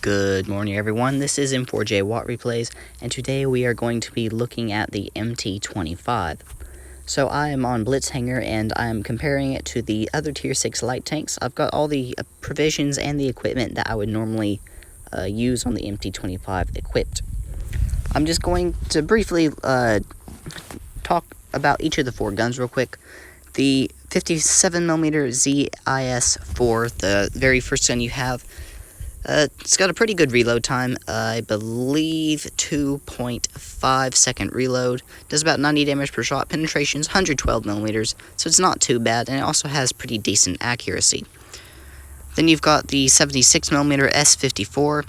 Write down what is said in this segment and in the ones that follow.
Good morning, everyone. This is M4J Watt Replays, and today we are going to be looking at the MT-25. So I am on Blitzhanger, and I'm comparing it to the other Tier 6 light tanks. I've got all the provisions and the equipment that I would normally use on the MT-25 equipped. I'm just going to briefly talk about each of the four guns real quick. The 57mm ZIS-4, the very first gun you have, it's got a pretty good reload time. I believe 2.5 second reload. Does about 90 damage per shot. Penetration's 112mm, so it's not too bad, and it also has pretty decent accuracy. Then you've got the 76mm S54.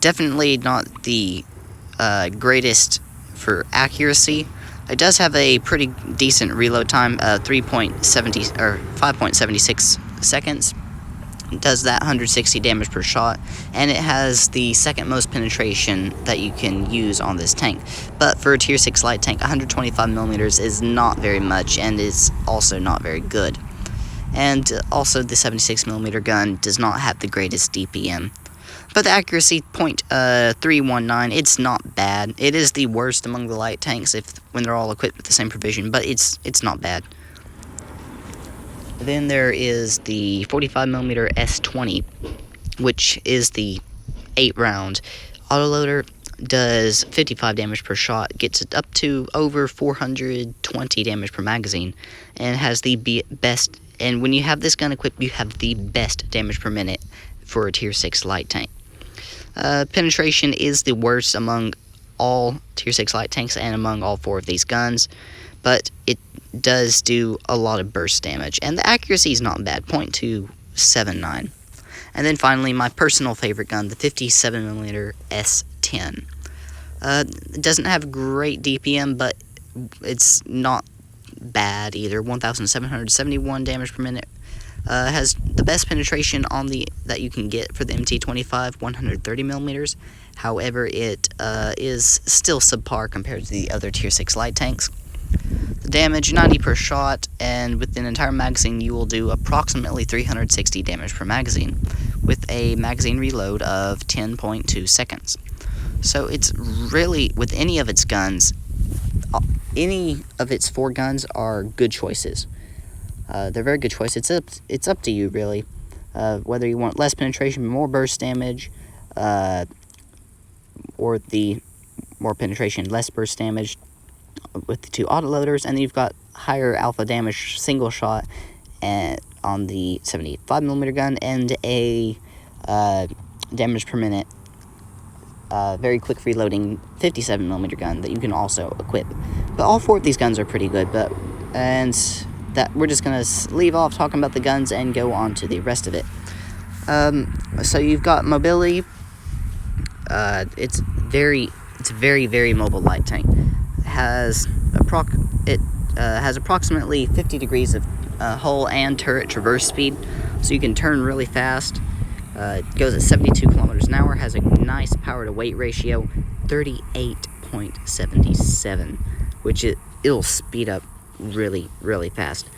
Definitely not the greatest for accuracy. It does have a pretty decent reload time, 3.70 or 5.76 seconds. It does that 160 damage per shot, and it has the second most penetration that you can use on this tank. But for a Tier 6 light tank, 125mm is not very much, and is also not very good. And also the 76mm gun does not have the greatest DPM. But the accuracy, .319, it's not bad. It is the worst among the light tanks when they're all equipped with the same provision, but it's not bad. Then there is the 45mm S20, which is the 8-round autoloader. Does 55 damage per shot, gets it up to over 420 damage per magazine, and has the best. And when you have this gun equipped, you have the best damage per minute for a Tier 6 light tank. Penetration is the worst among all Tier 6 light tanks and among all four of these guns, but it does do a lot of burst damage, and the accuracy is not bad, .279. And then finally, my personal favorite gun, the 57mm S10. It doesn't have great DPM, but it's not bad either. 1,771 damage per minute. Has the best penetration on that you can get for the MT-25, 130mm. However, it is still subpar compared to the other Tier 6 light tanks. The damage, 90 per shot, and with an entire magazine you will do approximately 360 damage per magazine, with a magazine reload of 10.2 seconds. So it's really, with any of its guns, any of its four guns are good choices. They're very good choices. It's up to you, really, whether you want less penetration, more burst damage, or the more penetration, less burst damage with the two autoloaders. And then you've got higher alpha damage single shot on the 75mm gun, and a damage per minute very quick reloading 57mm gun that you can also equip. But all four of these guns are pretty good, that we're just gonna leave off talking about the guns and go on to the rest of it. So you've got mobility. It's very mobile light tank. It has approximately 50 degrees of hull and turret traverse speed, so you can turn really fast. It goes at 72 kilometers an hour. Has a nice power to weight ratio, 38.77, which it'll speed up really fast.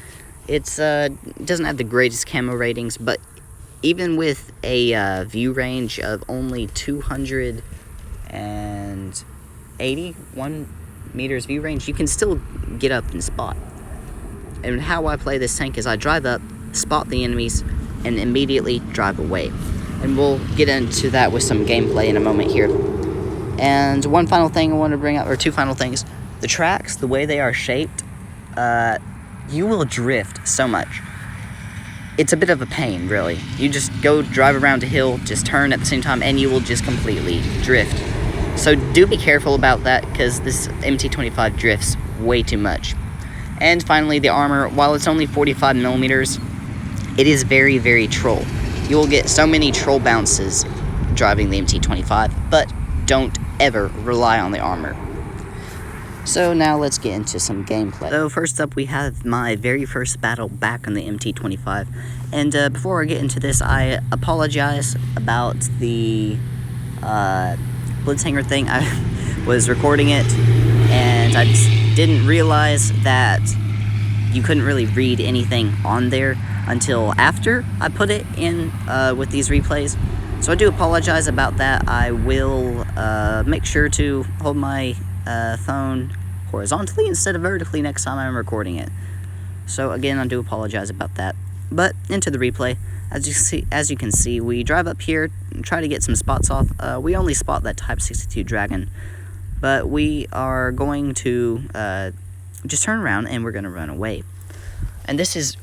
It's doesn't have the greatest camo ratings, but even with a view range of only 281 meters view range, you can still get up and spot. And how I play this tank is I drive up, spot the enemies, and immediately drive away. And we'll get into that with some gameplay in a moment here. And one final thing I want to bring up, or two final things. The tracks, the way they are shaped, you will drift so much. It's a bit of a pain, really. You just go drive around a hill, just turn at the same time, and you will just completely drift. So do be careful about that, because this MT-25 drifts way too much. And finally, the armor, while it's only 45mm, it is very troll. You will get so many troll bounces driving the MT-25, but don't ever rely on the armor. So now let's get into some gameplay. So first up, we have my very first battle back on the MT-25. And before I get into this, I apologize about the Blitzhanger thing. I was recording it, and I just didn't realize that you couldn't really read anything on there until after I put it in with these replays. So I do apologize about that. I will make sure to hold my phone horizontally instead of vertically next time I'm recording it. So again, I do apologize about that. But into the replay, as you can see, we drive up here and try to get some spots off. We only spot that Type 62 Dragon, but we are going to just turn around and we're going to run away. And this is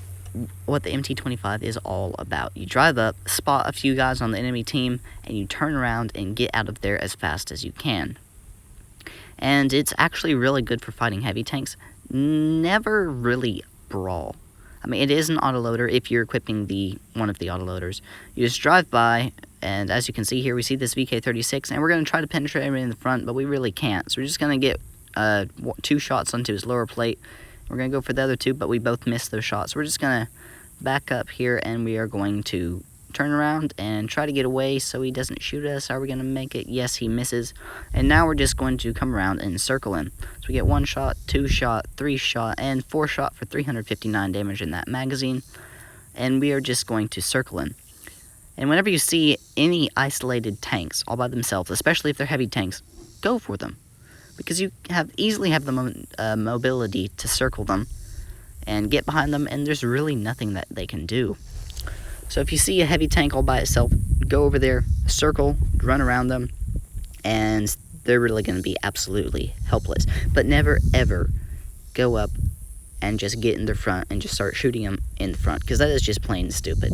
what the MT-25 is all about. You drive up, spot a few guys on the enemy team, and you turn around and get out of there as fast as you can. And it's actually really good for fighting heavy tanks. Never really brawl. I mean, it is an autoloader if you're equipping one of the autoloaders. You just drive by, and as you can see here, we see this VK-36, and we're going to try to penetrate him in the front, but we really can't. So we're just going to get 2 shots onto his lower plate. We're going to go for the other 2, but we both missed those shots. We're just going to back up here, and we are going to turn around and try to get away so he doesn't shoot us. Are we going to make it? Yes, he misses. And now we're just going to come around and circle him. So we get 1 shot, 2 shot, 3 shot, and 4 shot for 359 damage in that magazine. And we are just going to circle him. And whenever you see any isolated tanks all by themselves, especially if they're heavy tanks, go for them. Because you easily have the mobility to circle them and get behind them, and there's really nothing that they can do. So if you see a heavy tank all by itself, go over there, circle, run around them, and they're really going to be absolutely helpless. But never, ever go up and just get in the front and just start shooting them in the front, because that is just plain stupid.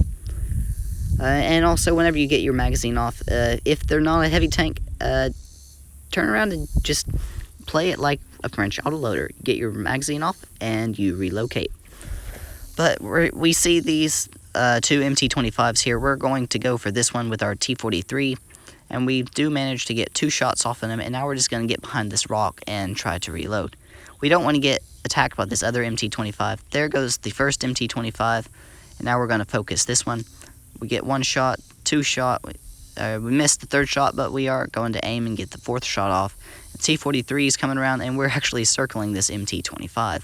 And also, whenever you get your magazine off, if they're not a heavy tank, turn around and just play it like a French autoloader. Get your magazine off and you relocate. But we see these 2 MT-25s here. We're going to go for this one with our T-43, and we do manage to get 2 shots off of him, and now we're just going to get behind this rock and try to reload. We don't want to get attacked by this other MT-25. There goes the first MT-25, and now we're going to focus this one. We get 1 shot, 2 shot. We missed the 3rd shot, but we are going to aim and get the 4th shot off. The T-43 is coming around, and we're actually circling this MT-25.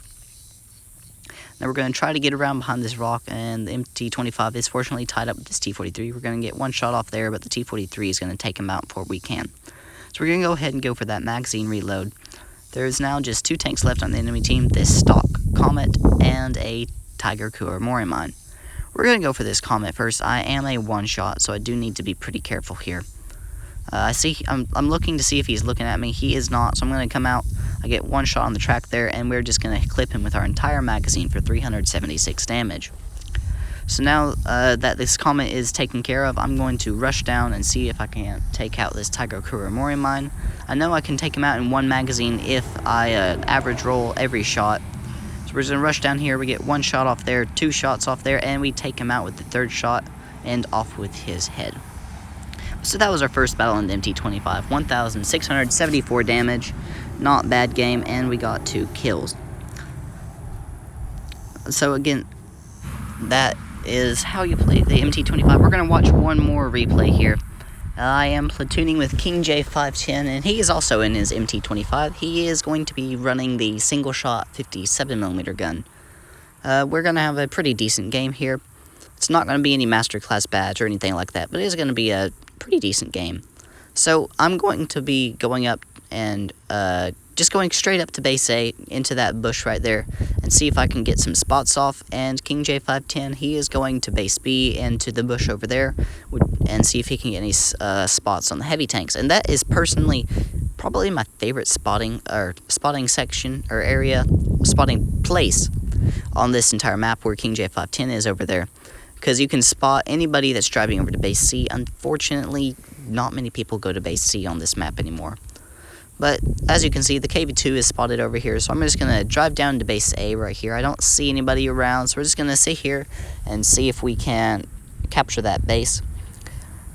Now we're going to try to get around behind this rock, and the MT-25 is fortunately tied up with this T-43. We're going to get 1 shot off there, but the T-43 is going to take him out before we can. So we're going to go ahead and go for that magazine reload. There's now just 2 tanks left on the enemy team, this stock Comet and a Tiger Kuramori mine. We're going to go for this Comet first. I am a 1-shot, so I do need to be pretty careful here. I'm looking to see if he's looking at me. He is not, so I'm going to come out. I get 1 shot on the track there, and we're just going to clip him with our entire magazine for 376 damage. So now that this Comet is taken care of, I'm going to rush down and see if I can take out this Tiger Kuramori mine. I know I can take him out in 1 magazine if I average roll every shot. We're just going to rush down here. We get 1 shot off there, 2 shots off there, and we take him out with the 3rd shot and off with his head. So that was our first battle in the MT-25. 1,674 damage. Not bad game, and we got 2 kills. So again, that is how you play the MT-25. We're going to watch one more replay here. I am platooning with King J510, and he is also in his MT-25. He is going to be running the single-shot 57mm gun. We're going to have a pretty decent game here. It's not going to be any Masterclass badge or anything like that, but it is going to be a pretty decent game. So I'm going to be going up and just going straight up to base A into that bush right there and see if I can get some spots off. And King J510, he is going to base B into the bush over there and see if he can get any spots on the heavy tanks. And that is personally probably my favorite spotting section or area, spotting place on this entire map where King J510 is over there. Because you can spot anybody that's driving over to base C. Unfortunately, not many people go to base C on this map anymore. But as you can see, the KV-2 is spotted over here, so I'm just going to drive down to base A right here. I don't see anybody around, so we're just going to sit here and see if we can capture that base.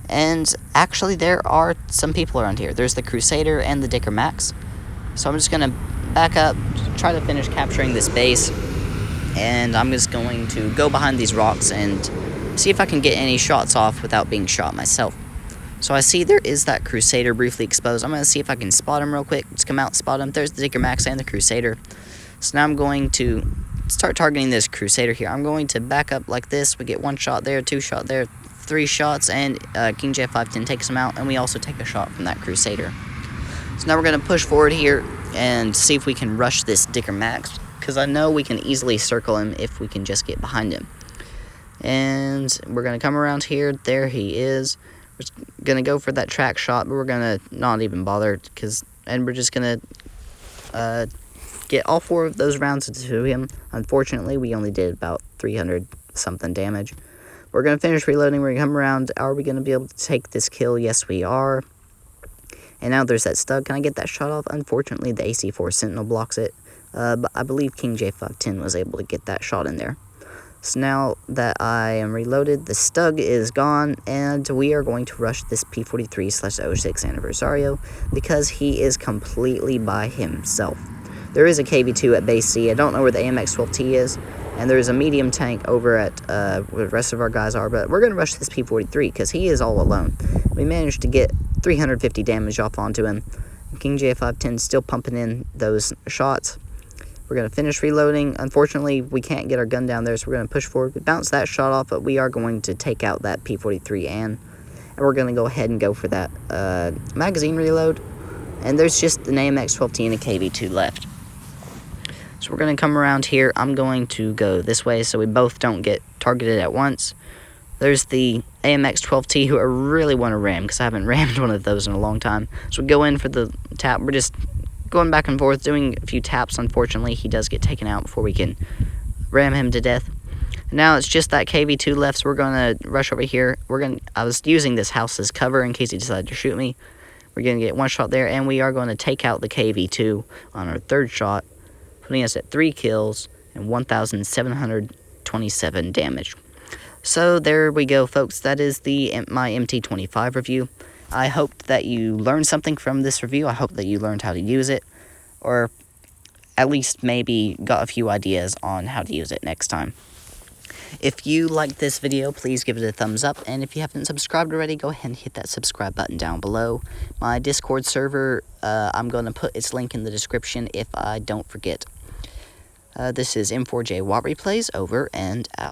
And actually, there are some people around here. There's the Crusader and the Dicker Max. So I'm just going to back up, try to finish capturing this base. And I'm just going to go behind these rocks and see if I can get any shots off without being shot myself. So I see there is that Crusader briefly exposed. I'm going to see if I can spot him real quick. Just come out and spot him. There's the Dicker Max and the Crusader. So now I'm going to start targeting this Crusader here. I'm going to back up like this. We get 1 shot there, 2 shot there, 3 shots, and King J510 takes him out, and we also take a shot from that Crusader. So now we're going to push forward here and see if we can rush this Dicker Max, because I know we can easily circle him if we can just get behind him. And we're going to come around here. There he is. We're going to go for that track shot, but we're going to not even bother, and we're just going to get all 4 of those rounds into him. Unfortunately, we only did about 300 something damage. We're going to finish reloading. We're going to come around. Are we going to be able to take this kill? Yes, we are. And now there's that stug. Can I get that shot off? Unfortunately, the AC-4 Sentinel blocks it. But I believe King J510 was able to get that shot in there. So now that I am reloaded, the stug is gone, and we are going to rush this P43/06 Anniversario because he is completely by himself. There is a KV2 at base C. I don't know where the AMX-12T is, and there's a medium tank over at where the rest of our guys are, but we're going to rush this P43 because he is all alone. We managed to get 350 damage off onto him. King J510 is still pumping in those shots. We're going to finish reloading. Unfortunately, we can't get our gun down there, so we're going to push forward. We bounce that shot off, but we are going to take out that P43 and we're going to go ahead and go for that magazine reload. And there's just an AMX-12T and a KV2 left. So we're going to come around here. I'm going to go this way so we both don't get targeted at once. There's the AMX-12T who I really want to ram because I haven't rammed one of those in a long time. So we go in for the tap. We're just going back and forth, doing a few taps. Unfortunately, he does get taken out before we can ram him to death. Now it's just that KV2 left, so we're going to rush over here. I was using this house as cover in case he decided to shoot me. We're going to get one shot there, and we are going to take out the KV2 on our 3rd shot, putting us at 3 kills and 1,727 damage. So there we go, folks. That is my MT-25 review. I hope that you learned something from this review. I hope that you learned how to use it, or at least maybe got a few ideas on how to use it next time. If you liked this video, please give it a thumbs up, and if you haven't subscribed already, go ahead and hit that subscribe button down below. My Discord server, I'm going to put its link in the description if I don't forget. This is M4J Watt Replays, over and out.